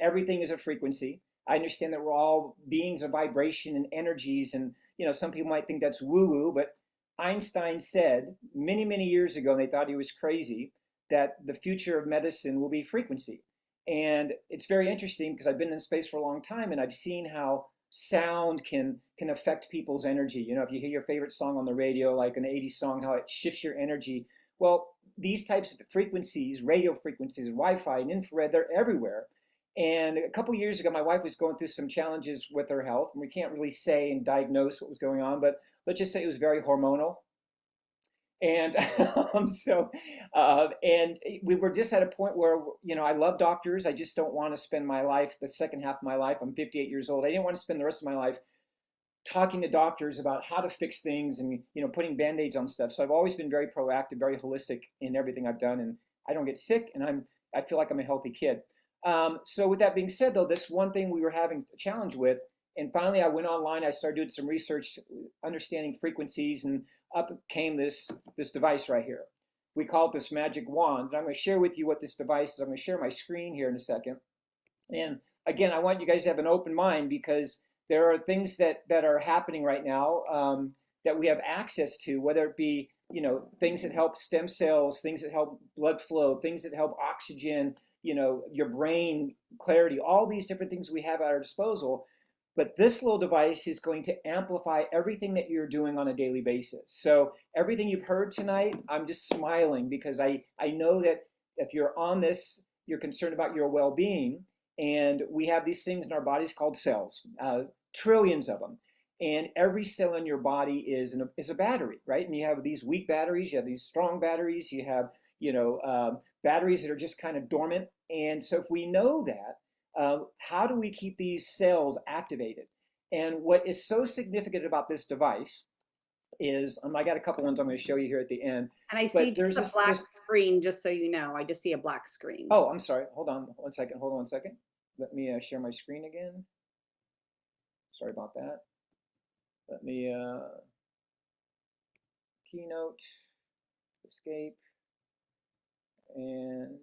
everything is a frequency. I understand that we're all beings of vibration and energies. And, some people might think that's woo-woo, but Einstein said many years ago, and they thought he was crazy, that the future of medicine will be frequency. And it's very interesting because I've been in space for a long time, and I've seen how sound can affect people's energy. If you hear your favorite song on the radio, like an 80s song, how it shifts your energy. Well, these types of frequencies, radio frequencies, Wi-Fi and infrared, they're everywhere. And a couple years ago, my wife was going through some challenges with her health, and we can't really say and diagnose what was going on, but let's just say it was very hormonal. And and we were just at a point where, I love doctors. I just don't want to spend my life, the second half of my life, I'm 58 years old. I didn't want to spend the rest of my life talking to doctors about how to fix things and, putting Band-Aids on stuff. So I've always been very proactive, very holistic in everything I've done. And I don't get sick, and I feel like I'm a healthy kid. So with that being said, though, this one thing we were having a challenge with, and finally I went online, I started doing some research, understanding frequencies, and up came this device right here. We call it this magic wand. And I'm going to share with you what this device is. I'm going to share my screen here in a second. And again, I want you guys to have an open mind, because there are things that are happening right now that we have access to, whether it be things that help stem cells, things that help blood flow, things that help oxygen, your brain clarity, all these different things we have at our disposal. But this little device is going to amplify everything that you're doing on a daily basis. So everything you've heard tonight, I'm just smiling, because I know that if you're on this, you're concerned about your well-being. And we have these things in our bodies called cells, trillions of them. And every cell in your body is a battery, right? And you have these weak batteries, you have these strong batteries, you have batteries that are just kind of dormant. And so if we know that, how do we keep these cells activated? And what is so significant about this device is, I got a couple ones I'm going to show you here at the end.
And I see just a black screen, just so you know. I just see a black screen.
Oh, I'm sorry. Hold on one second. Let me share my screen again. Sorry about that. Let me keynote, escape, and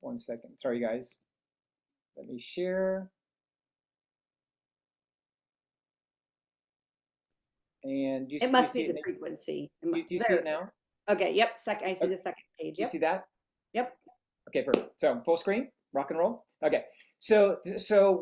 1 second. Sorry, guys. Let me share. And
it must be the frequency.
Do you see it now?
Okay, yep. I see the second page. Yep.
You see that?
Yep.
Okay, perfect. So full screen, rock and roll. Okay. So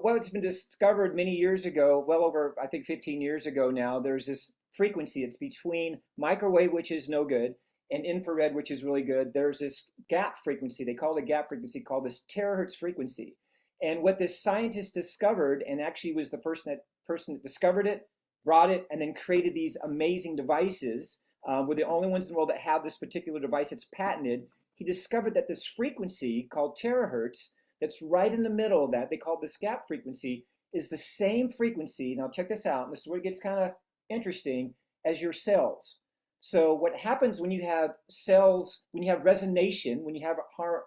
what's been discovered many years ago, well over, I think 15 years ago now, there's this frequency. It's between microwave, which is no good, and infrared, which is really good. There's this gap frequency. They call it a gap frequency, called this terahertz frequency. And what this scientist discovered, and actually was the person that discovered it, brought it, and then created these amazing devices. We're the only ones in the world that have this particular device that's patented. He discovered that this frequency called terahertz, that's right in the middle of that, they call this gap frequency, is the same frequency, now check this out, and this is where it gets kind of interesting, as your cells. So what happens when you have cells, when you have resonation, when you have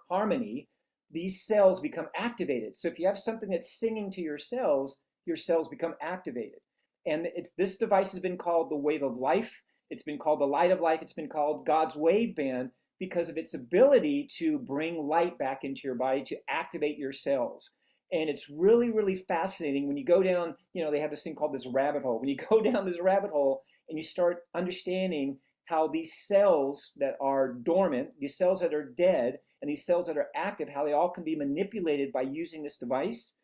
harmony, these cells become activated. So if you have something that's singing to your cells become activated. And this device has been called the wave of life. It's been called the light of life. It's been called God's wave band because of its ability to bring light back into your body, to activate your cells. And it's really, really fascinating when you go down, they have this thing called this rabbit hole. When you go down this rabbit hole and you start understanding how these cells that are dormant, these cells that are dead, and these cells that are active, how they all can be manipulated by using this device,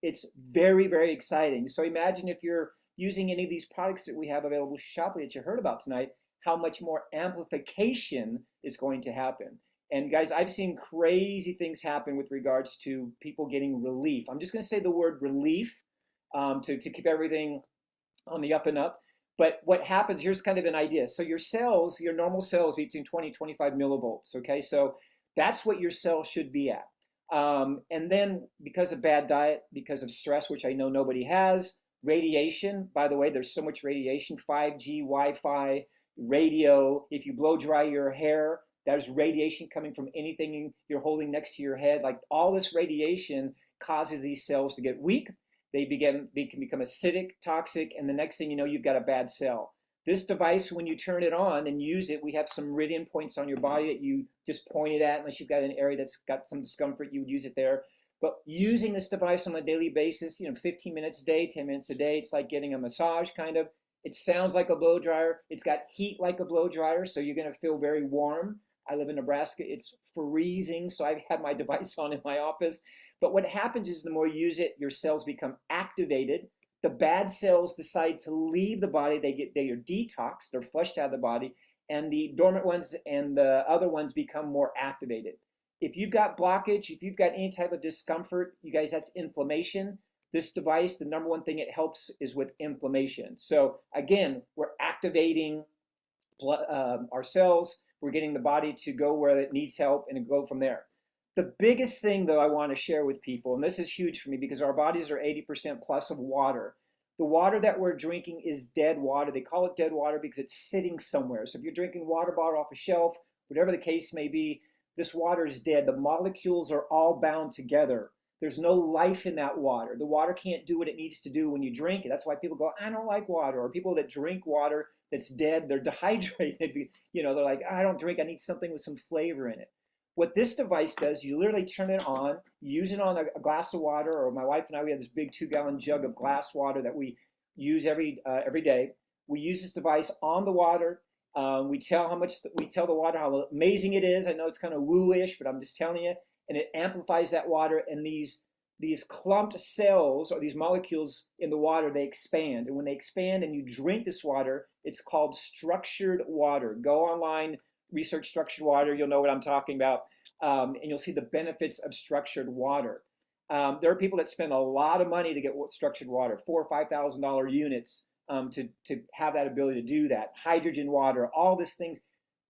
it's very, very exciting. So imagine if you're using any of these products that we have available Shoppily that you heard about tonight, how much more amplification is going to happen. And guys, I've seen crazy things happen with regards to people getting relief. I'm just going to say the word relief to keep everything on the up and up. But what happens, here's kind of an idea. So your cells, your normal cells, between 20 25 millivolts, okay? So that's what your cells should be at. And then because of bad diet, because of stress, which I know nobody has, radiation, by the way, there's so much radiation, 5G, Wi-Fi, radio. If you blow dry your hair, there's radiation coming from anything you're holding next to your head. Like all this radiation causes these cells to get weak. They can become acidic, toxic, and the next thing you know, you've got a bad cell. This device, when you turn it on and use it, we have some meridian points on your body that you just pointed at, unless you've got an area that's got some discomfort, you would use it there. But using this device on a daily basis, 15 minutes a day, 10 minutes a day, it's like getting a massage kind of. It sounds like a blow dryer. It's got heat like a blow dryer, so you're going to feel very warm. I live in Nebraska. It's freezing, so I've had my device on in my office. But what happens is the more you use it, your cells become activated. The bad cells decide to leave the body. They are detoxed. They're flushed out of the body. And the dormant ones and the other ones become more activated. If you've got blockage, if you've got any type of discomfort, you guys, that's inflammation. This device, the number one thing it helps is with inflammation. So again, we're activating our cells. We're getting the body to go where it needs help and go from there. The biggest thing, though, I want to share with people, and this is huge for me because our bodies are 80% plus of water. The water that we're drinking is dead water. They call it dead water because it's sitting somewhere. So if you're drinking water bottle off a shelf, whatever the case may be, this water is dead. The molecules are all bound together. There's no life in that water. The water can't do what it needs to do when you drink it. That's why people go, I don't like water. Or people that drink water that's dead, they're dehydrated. They're like, I don't drink. I need something with some flavor in it. What this device does, you literally turn it on, use it on a glass of water, or my wife and I, we have this big 2-gallon jug of glass water that we use every day. We use this device on the water. We tell the water how amazing it is. I know it's kind of woo-ish, but I'm just telling you. And it amplifies that water, and these clumped cells or these molecules in the water, they expand. And when they expand and you drink this water, it's called structured water. Go online, research structured water. You'll know what I'm talking about. And you'll see the benefits of structured water. There are people that spend a lot of money to get structured water, $4,000 or $5,000 units to have that ability to do that. Hydrogen water, all these things.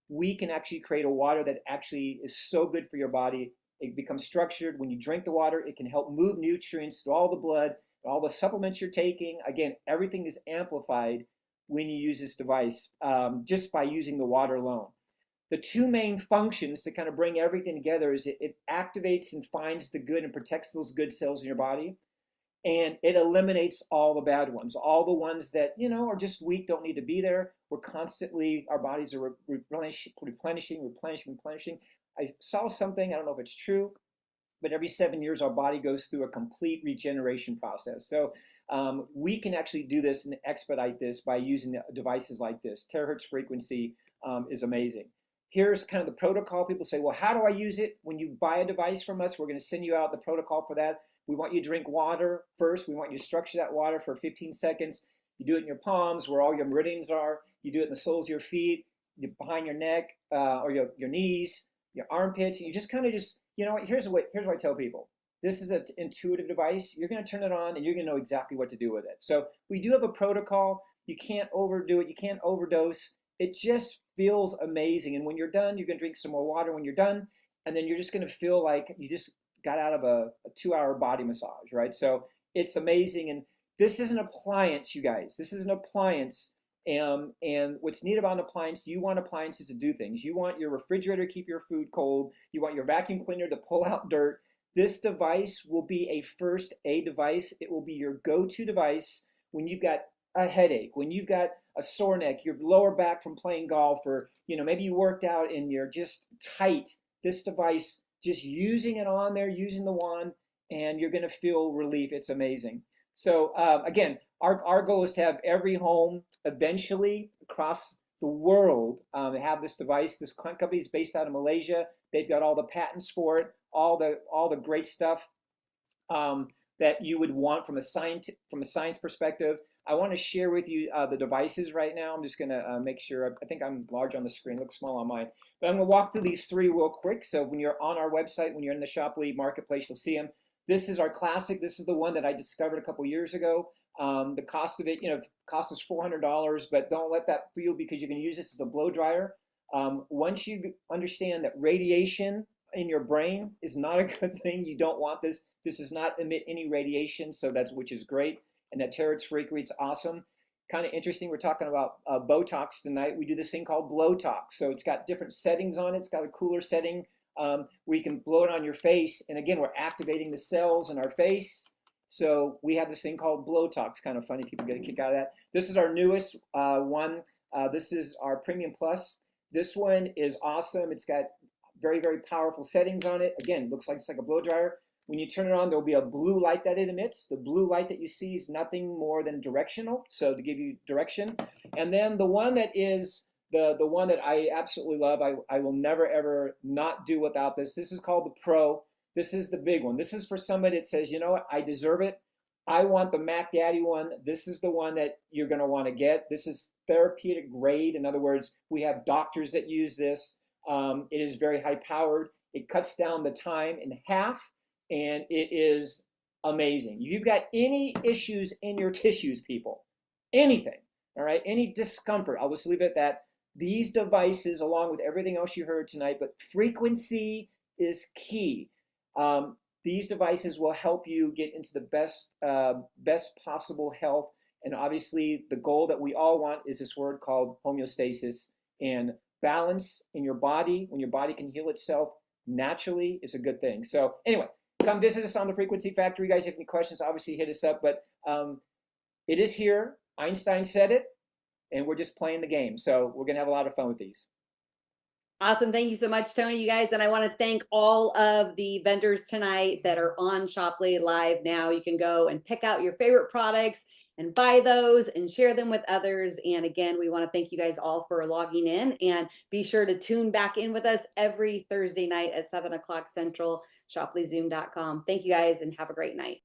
We can actually create a water that actually is so good for your body. It becomes structured. When you drink the water, it can help move nutrients through all the blood, all the supplements you're taking. Again, everything is amplified when you use this device just by using the water alone. The two main functions to kind of bring everything together is it activates and finds the good and protects those good cells in your body. And it eliminates all the bad ones, all the ones that, are just weak, don't need to be there. We're constantly, our bodies are replenishing. I saw something, I don't know if it's true, but every 7 years, our body goes through a complete regeneration process. So we can actually do this and expedite this by using devices like this. Terahertz frequency is amazing. Here's kind of the protocol. People say, well, how do I use it? When you buy a device from us, we're going to send you out the protocol for that. We want you to drink water first. We want you to structure that water for 15 seconds. You do it in your palms where all your meridians are. You do it in the soles of your feet, behind your neck, or your knees, your armpits. And you just kind of here's what I tell people. This is an intuitive device. You're going to turn it on and you're going to know exactly what to do with it. So we do have a protocol. You can't overdo it. You can't overdose. It just feels amazing. And when you're done, you're going to drink some more water when you're done. And then you're just going to feel like you just got out of a 2-hour body massage, right? So it's amazing. And this is an appliance, you guys. This is an appliance. And what's neat about an appliance, you want appliances to do things. You want your refrigerator to keep your food cold. You want your vacuum cleaner to pull out dirt. This device will be a first aid device. It will be your go-to device when you've got a headache, when you've got a sore neck, your lower back from playing golf, or maybe you worked out and you're just tight. This device, just using it on there, using the wand, and you're going to feel relief. It's amazing. So again, our goal is to have every home eventually across the world have this device. This company is based out of Malaysia. They've got all the patents for it, all the great stuff that you would want from a science perspective. I want to share with you the devices right now. I'm just going to make sure. I think I'm large on the screen, looks small on mine. But I'm going to walk through these three real quick. So when you're on our website, when you're in the Shoply marketplace, you'll see them. This is our classic. This is the one that I discovered a couple years ago. The cost of it, cost us $400, but don't let that fool you, because you can use this as a blow dryer. Once you understand that radiation in your brain is not a good thing, you don't want this. This does not emit any radiation, so which is great. And that terahertz frequency, it's awesome. Kind of interesting, we're talking about Botox tonight. We do this thing called Blowtox. So it's got different settings on it. It's got a cooler setting where you can blow it on your face. And again, we're activating the cells in our face. So we have this thing called Blowtox. Kind of funny, people get a kick out of that. This is our newest one. This is our Premium Plus. This one is awesome. It's got very, very powerful settings on it. Again, looks like it's like a blow dryer. When you turn it on, there'll be a blue light that it emits. The blue light that you see is nothing more than directional, so to give you direction. And then the one that is the one that I absolutely love, I will never ever not do without this. This is called the Pro. This is the big one. This is for somebody that says, you know what, I deserve it. I want the Mac Daddy one. This is the one that you're going to want to get. This is therapeutic grade. In other words, we have doctors that use this. It is very high powered. It cuts down the time in half. And it is amazing. You've got any issues in your tissues, people, anything, all right, any discomfort, I'll just leave it at that. These devices, along with everything else you heard tonight, but frequency is key. These devices will help you get into the best possible health. And obviously, the goal that we all want is this word called homeostasis, and balance in your body. When your body can heal itself naturally is a good thing. So anyway, come visit us on the Frequency Factory. You guys have any questions, obviously hit us up. But it is here. Einstein said it, and we're just playing the game. So we're going to have a lot of fun with these.
Awesome. Thank you so much, Tony, you guys. And I want to thank all of the vendors tonight that are on Shoply Live now. You can go and pick out your favorite products and buy those and share them with others. And again, we want to thank you guys all for logging in, and be sure to tune back in with us every Thursday night at 7 o'clock Central, shoplyzoom.com. Thank you guys, and have a great night.